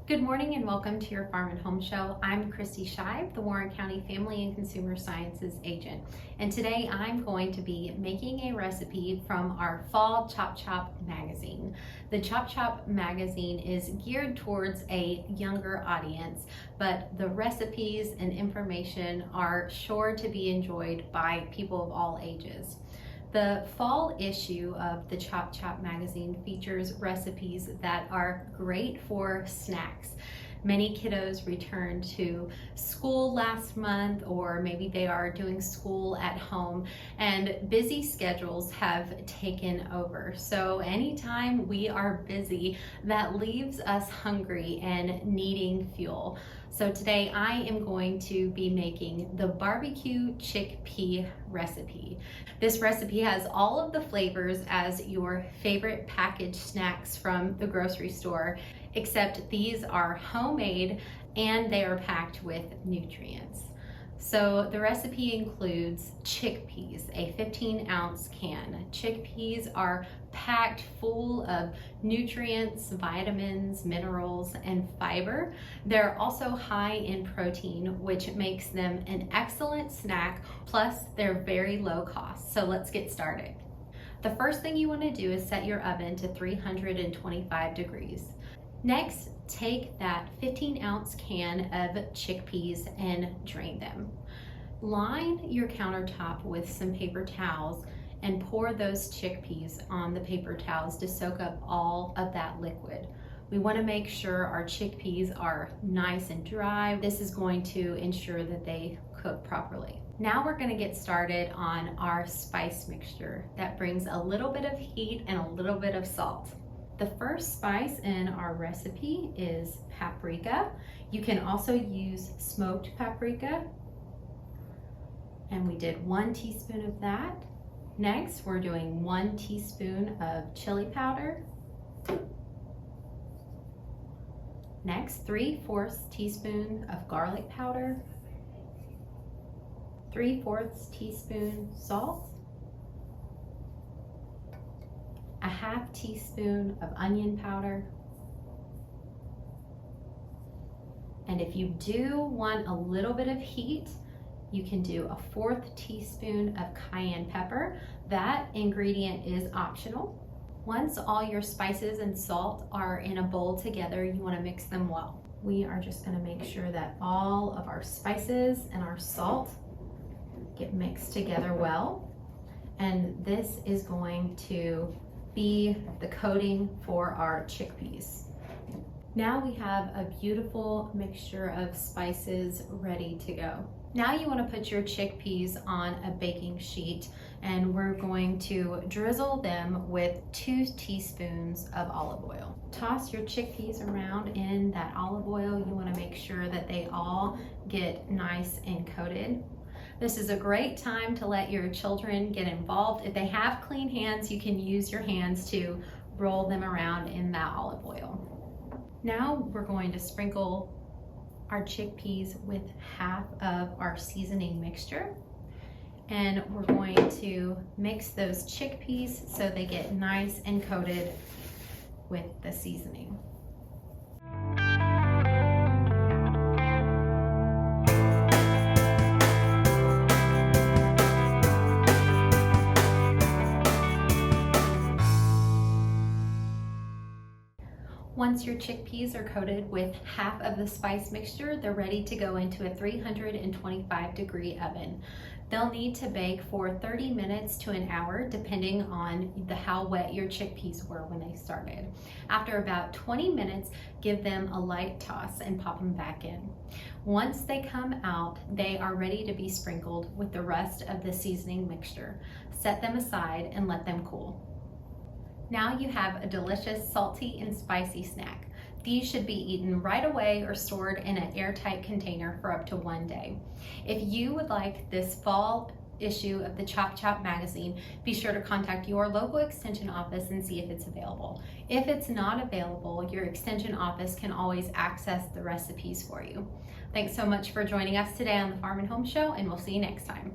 Good morning and welcome to your Farm and Home Show. I'm Kristi Shive, the Warren County Family and Consumer Sciences Agent. And today I'm going to be making a recipe from our Fall Chop Chop magazine. The Chop Chop magazine is geared towards a younger audience, but the recipes and information are sure to be enjoyed by people of all ages. The fall issue of the Chop Chop magazine features recipes that are great for snacks. Many kiddos returned to school last month, or maybe they are doing school at home, and busy schedules have taken over. So anytime we are busy, that leaves us hungry and needing fuel. So today I am going to be making the BBQ chickpea recipe. This recipe has all of the flavors as your favorite packaged snacks from the grocery store, except these are homemade and they are packed with nutrients. So the recipe includes chickpeas, a 15-ounce can. Chickpeas are packed full of nutrients, vitamins, minerals, and fiber. They're also high in protein, which makes them an excellent snack, plus they're very low cost. So let's get started. The first thing you want to do is set your oven to 325 degrees. Next, take that 15-ounce can of chickpeas and drain them. Line your countertop with some paper towels and pour those chickpeas on the paper towels to soak up all of that liquid. We want to make sure our chickpeas are nice and dry. This is going to ensure that they cook properly. Now we're going to get started on our spice mixture that brings a little bit of heat and a little bit of salt. The first spice in our recipe is paprika. You can also use smoked paprika, and we did 1 teaspoon of that. Next, we're doing 1 teaspoon of chili powder. Next, 3/4 teaspoon of garlic powder, 3/4 teaspoon salt, a 1/2 teaspoon of onion powder. And if you do want a little bit of heat, you can do a 1/4 teaspoon of cayenne pepper. That ingredient is optional. Once all your spices and salt are in a bowl together, you want to mix them well. We are just going to make sure that all of our spices and our salt get mixed together well. And this is going to be the coating for our chickpeas. Now we have a beautiful mixture of spices ready to go. Now you want to put your chickpeas on a baking sheet, and we're going to drizzle them with 2 teaspoons of olive oil. Toss your chickpeas around in that olive oil. You want to make sure that they all get nice and coated. This is a great time to let your children get involved. If they have clean hands, you can use your hands to roll them around in that olive oil. Now we're going to sprinkle our chickpeas with 1/2 of our seasoning mixture. And we're going to mix those chickpeas so they get nice and coated with the seasoning. Once your chickpeas are coated with 1/2 of the spice mixture, they're ready to go into a 325 degree oven. They'll need to bake for 30 minutes to an hour, depending on how wet your chickpeas were when they started. After about 20 minutes, give them a light toss and pop them back in. Once they come out, they are ready to be sprinkled with the rest of the seasoning mixture. Set them aside and let them cool. Now you have a delicious salty and spicy snack. These should be eaten right away or stored in an airtight container for up to 1 day. If you would like this fall issue of the Chop Chop magazine, be sure to contact your local extension office and see if it's available. If it's not available, your extension office can always access the recipes for you. Thanks so much for joining us today on the Farm and Home Show, and we'll see you next time.